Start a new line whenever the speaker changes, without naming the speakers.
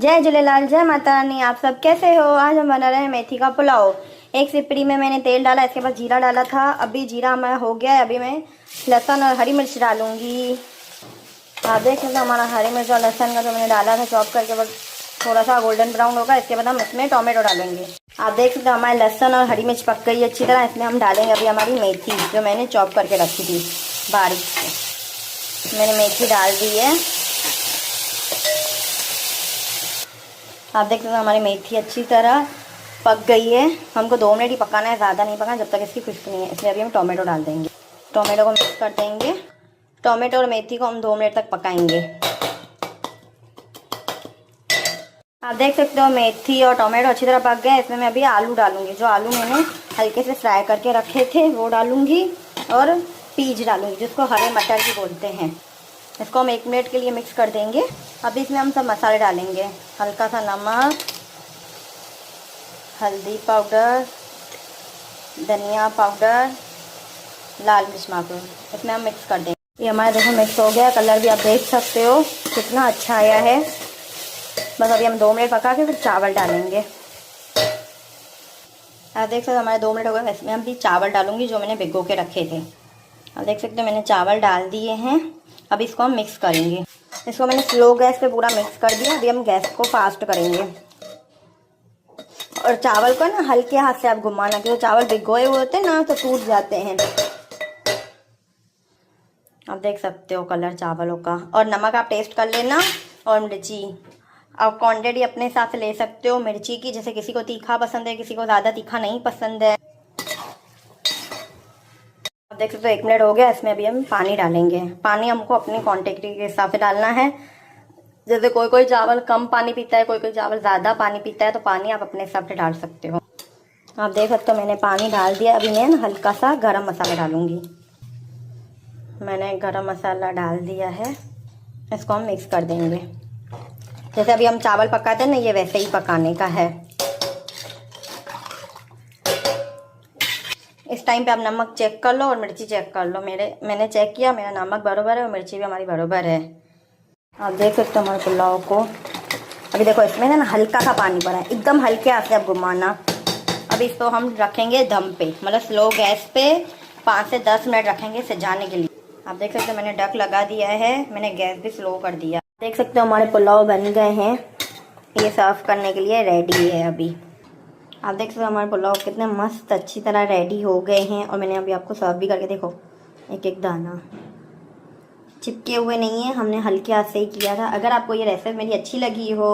जय झूलेलाल, जय माता रानी। आप सब कैसे हो? आज हम बना रहे हैं मेथी का पुलाव। एक सिपड़ी में मैंने तेल डाला, इसके बाद जीरा डाला था। अभी जीरा हमारा हो गया है। अभी मैं लहसुन और हरी मिर्च डालूंगी। आप देख सकते हो हमारा हरी मिर्च और लहसुन का जो मैंने डाला था चॉप करके, बस थोड़ा सा गोल्डन ब्राउन होगा। इसके बाद हम इसमें टोमेटो डालेंगे। आप देख सकते हो हमारे लहसुन और हरी मिर्च पक गई अच्छी तरह। इसमें हम डालेंगे अभी हमारी मेथी जो मैंने चॉप करके रखी थी बारीक से। मैंने मेथी डाल दी है। आप देख सकते हो हमारी मेथी अच्छी तरह पक गई है। हमको 2 मिनट ही पकाना है, ज़्यादा नहीं पकाना, जब तक इसकी खुशबू नहीं है। इसलिए अभी हम टोमेटो डाल देंगे। टोमेटो को मिक्स कर देंगे। टोमेटो और मेथी को हम 2 मिनट तक पकाएंगे। आप देख सकते हो मेथी और टोमेटो अच्छी तरह पक गए। इसमें मैं अभी आलू डालूंगी। जो आलू मैंने हल्के से फ्राई करके रखे थे वो डालूंगी, और पीज डालूंगी जिसको हरे मटर भी बोलते हैं। इसको हम 1 मिनट के लिए मिक्स कर देंगे। अभी इसमें हम सब मसाले डालेंगे। हल्का सा नमक, हल्दी पाउडर, धनिया पाउडर, लाल मिर्च पाउडर, इसमें हम मिक्स कर देंगे। ये हमारा देखो मिक्स हो गया। कलर भी आप देख सकते हो कितना अच्छा आया है। बस अभी हम 2 मिनट पका के फिर चावल डालेंगे। आप देख सकते हो हमारे 2 मिनट हो गए। इसमें हम भी चावल डालूंगी जो मैंने भिगो के रखे थे। आप देख सकते हो मैंने चावल डाल दिए हैं। अब इसको हम मिक्स करेंगे। इसको मैंने स्लो गैस पे पूरा मिक्स कर दिया। अभी हम गैस को फास्ट करेंगे, और चावल को ना हल्के हाथ से आप घुमाना, क्योंकि चावल भिगोए हुए होते हैं ना तो टूट जाते हैं। आप देख सकते हो कलर चावलों का। और नमक आप टेस्ट कर लेना, और मिर्ची आप क्वांटिटी अपने हिसाब से ले सकते हो मिर्ची की। जैसे किसी को तीखा पसंद है, किसी को ज़्यादा तीखा नहीं पसंद है। आप देख सकते हो 1 मिनट हो गया। इसमें अभी हम पानी डालेंगे। पानी हमको अपनी क्वांटिटी के हिसाब से डालना है। जैसे कोई कोई चावल कम पानी पीता है, कोई कोई चावल ज़्यादा पानी पीता है, तो पानी आप अपने हिसाब से डाल सकते हो। आप देख सकते हो मैंने पानी डाल दिया। अभी मैं हल्का सा गरम मसाला डालूंगी। मैंने गरम मसाला डाल दिया है। इसको हम मिक्स कर देंगे। जैसे अभी हम चावल पकाते हैं ना, ये वैसे ही पकाने का है। इस टाइम पे आप नमक चेक कर लो और मिर्ची चेक कर लो। मैंने चेक किया, मेरा नमक बराबर है और मिर्ची भी हमारी बराबर है। आप देख सकते हो हमारे पुलाव को। अभी देखो इसमें ना हल्का सा पानी पड़ा है, एकदम हल्के हाथ से आप घुमाना। अभी इसको हम रखेंगे दम पे, मतलब स्लो गैस पे 5 से 10 मिनट रखेंगे सिजाने के लिए। आप देख सकते हो मैंने ढक लगा दिया है। मैंने गैस भी स्लो कर दिया। देख सकते हो हमारे पुलाव बन गए हैं। ये सर्व करने के लिए रेडी है अभी। आप देख सकते हो हमारे पुलाव कितने मस्त अच्छी तरह रेडी हो गए हैं। और मैंने अभी आपको सर्व भी करके देखो, एक एक दाना चिपके हुए नहीं है। हमने हल्के हाथ से ही किया था। अगर आपको ये रेसिपी मेरी अच्छी लगी हो